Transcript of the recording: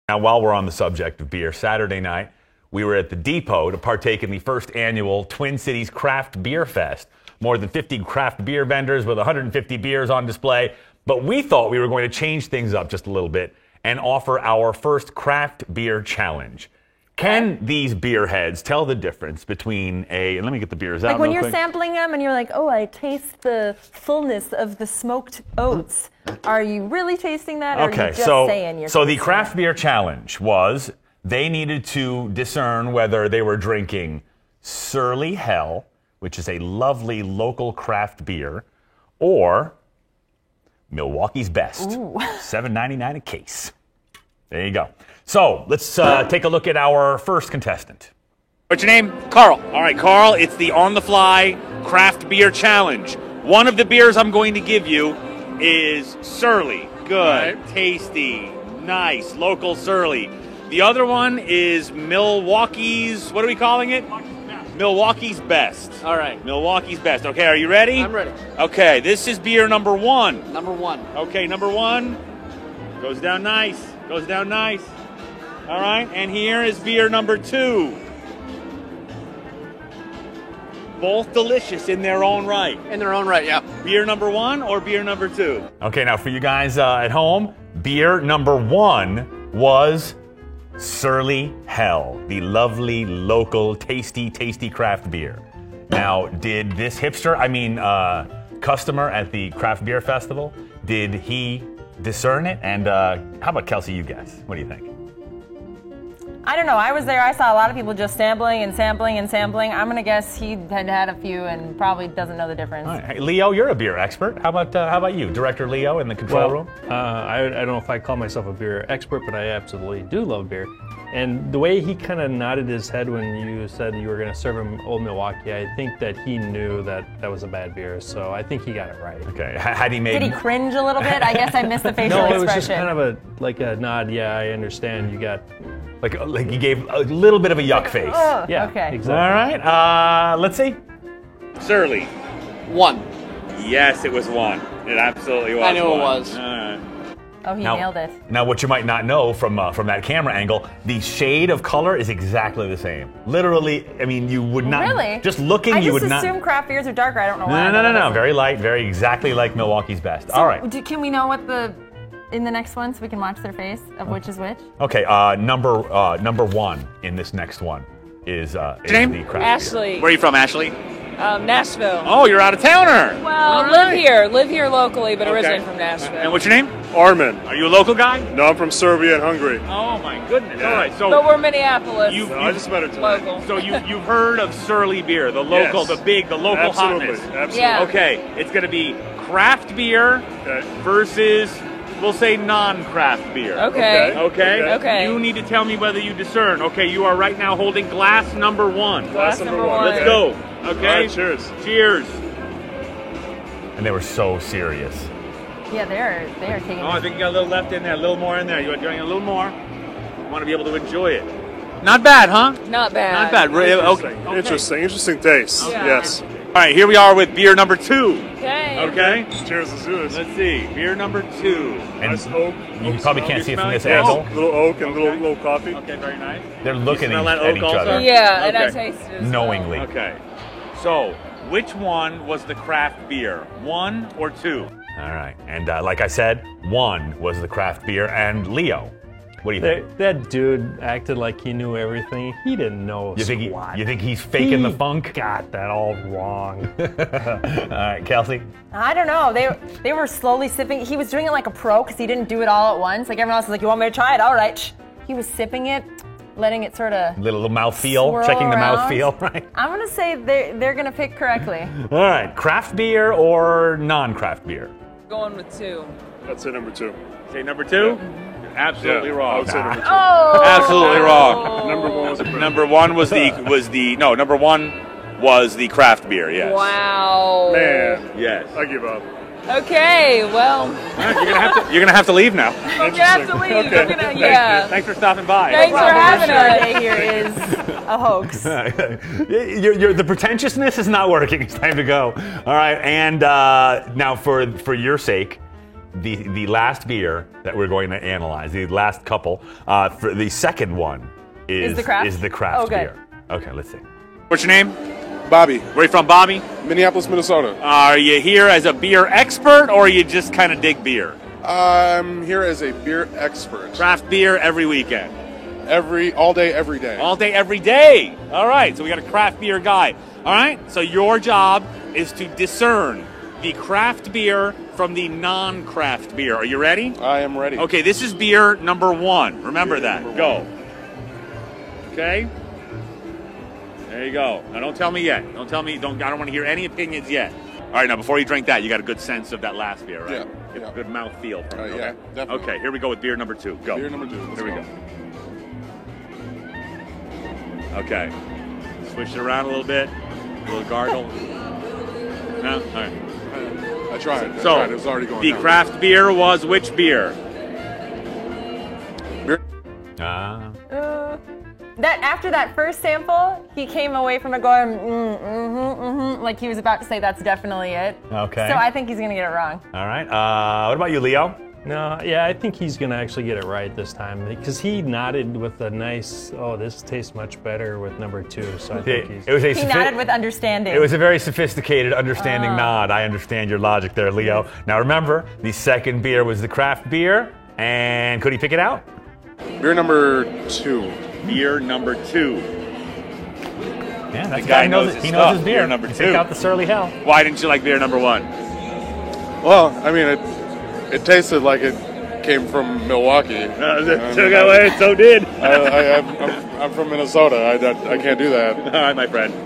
Now, while we're on the subject of beer, Saturday night, we were at the Depot to partake in the first annual Twin Cities Craft Beer Fest. More than 50 craft beer vendors with 150 beers on display. But we thought we were going to change things up just a little bit and offer our first craft beer challenge. Can these beer heads tell the difference between and let me get the beers out. Like when you're sampling them and you're like, oh, I taste the fullness of the smoked oats. Are you really tasting that, or are you just saying you're So the craft beer challenge was they needed to discern whether they were drinking Surly Hell, which is a lovely local craft beer, or Milwaukee's Best, $7.99 a case. There you go. So let's take a look at our first contestant. What's your name? Carl. All right, Carl, it's the on-the-fly craft beer challenge. One of the beers I'm going to give you is Surly. Good, tasty, nice, local Surly. The other one is Milwaukee's, what are we calling it? Milwaukee's Best. All right. Milwaukee's Best. Okay, are you ready? I'm ready. Okay, this is beer number one. Number one. Okay, number one. Goes down nice. Goes down nice. All right, and here is beer number two. Both delicious in their own right. In their own right, yeah. Beer number one or beer number two? Okay, now for you guys at home, beer number one was Surly Hell, the lovely, local, tasty craft beer. Now, did this customer at the craft beer festival, did he discern it? And how about Kelsey, you guys? What do you think? I don't know. I was there. I saw a lot of people just sampling and sampling and sampling. I'm going to guess he had a few and probably doesn't know the difference. All right. Hey, Leo, you're a beer expert. How about you, Director Leo in the control room? I don't know if I call myself a beer expert, but I absolutely do love beer. And the way he kind of nodded his head when you said you were going to serve him Old Milwaukee, I think that he knew that was a bad beer. So I think he got it right. Okay. Had he made? Did he cringe a little bit? I guess I missed the facial expression. No, it was just kind of a nod. Yeah, I understand. You got. Like he gave a little bit of a yuck face. Yeah, okay. Exactly. All right. Let's see. Surly. One. Yes, it was one. It absolutely was. I knew one. it was. All right. Oh, he nailed it. Now, what you might not know from that camera angle, the shade of color is exactly the same. Literally, I mean, you would not. Really? Just looking, you would not. I just assume craft beers are darker. I don't know why. No. Very light, very exactly like Milwaukee's Best. So, all right. Can we know what in the next one so we can watch their face of which is which? Okay. Number one in this next one is the craft beer. Ashley. Where are you from, Ashley? Nashville. Oh, you're out of towner. Well, live here locally, but originally from Nashville. And what's your name? Armin. Are you a local guy? No, I'm from Serbia and Hungary. Oh my goodness! Yeah. All right, so But we're Minneapolis. I just met her tonight. Local. So you've heard of Surly beer, the local, Yes. the local Absolutely. hotness. Absolutely. Yeah. Okay, it's going to be craft beer versus, we'll say, non-craft beer. Okay. Okay. Okay. You need to tell me whether you discern. Okay, you are right now holding glass number one. Glass number one. Let's go. Okay. All right, cheers. Cheers. And they were so serious. Yeah, they are taking. Oh, I think you got a little left in there, a little more in there. You want to drink a little more? You want to be able to enjoy it. Not bad, huh? Not bad. Not bad. Interesting taste. Yeah. Yes. All right, here we are with beer number two. Okay. Okay. Cheers, let's do this. Let's see. Beer number two. And Nice oak. you probably can't see it from this Yes. angle. Little oak and little coffee. Okay, very nice. They're looking smell at that each oak also? other Yeah, and I Okay. tasted it as knowingly. Okay. So, which one was the craft beer? One or two? All right. And like I said, one was the craft beer. And Leo, what do you think? That dude acted like he knew everything. He didn't know squat. You think he's faking the He funk? got that all wrong. All right, Kelsey. I don't know. They were slowly sipping. He was doing it like a pro because he didn't do it all at once. Like everyone else was like, "You want me to try it? All right." He was sipping it, letting it sort of Little mouth feel, swirl checking the mouth around. feel, right? I'm gonna say they're gonna pick correctly. All right, craft beer or non-craft beer? Going with two. That's it, number two. Say number two? You're absolutely I wrong. would say number two. Oh. Absolutely wrong. Number one was a better. Number one number one was the craft beer, yes. Wow. Man, Yes. I give up. Okay, well, You're gonna have to leave now. I'm gonna have to leave. Okay. I'm gonna, yeah. Thanks for stopping by. Thanks for having us. Day here is a hoax. The pretentiousness is not working. It's time to go. All right, and now for your sake, the last beer that we're going to analyze, the last couple, for the second one is the craft? Oh, good. beer. Okay, let's see. What's your name? Bobby, Where are you from, Bobby? Minneapolis, Minnesota. Are you here as a beer expert, or you just kind of dig beer? I'm here as a beer expert. Craft beer every weekend. All day, every day. All day, every day. All right, so we got a craft beer guy. All right, so your job is to discern the craft beer from the non-craft beer. Are you ready? I am ready. Okay, this is beer number 1. Remember Beer that. number Go. Okay. There you go. Now don't tell me yet. Don't tell me. I don't want to hear any opinions yet. All right, now before you drink that, you got a good sense of that last beer, right? Yeah, Get yeah. a good mouth feel from it. Yeah, Okay? definitely. Okay, here we go with beer number 2. Go. Beer number 2. Let's Here we go. Okay. Switch it around a little bit. A little gargle. No? All right. I tried. So, It was already going the down. craft beer was which beer? Beer. That after that first sample, he came away from it going, like he was about to say that's definitely it. Okay. So I think he's gonna get it wrong. All right. What about you, Leo? No, yeah, I think he's going to actually get it right this time because he nodded with a nice, oh, this tastes much better with number 2. So I think he's. It was a He nodded with understanding. It was a very sophisticated, understanding nod. I understand your logic there, Leo. Now remember, the second beer was the craft beer, and could he pick it out? Beer number 2. Beer number 2. Yeah, that's The guy knows his he stuff. knows his beer. Beer number Pick 2. out the Surly Hell. Why didn't you like beer number 1? Well, I mean, it tasted like it came from Milwaukee. Took away, so did. I'm from Minnesota. I can't do that. All right, my friend.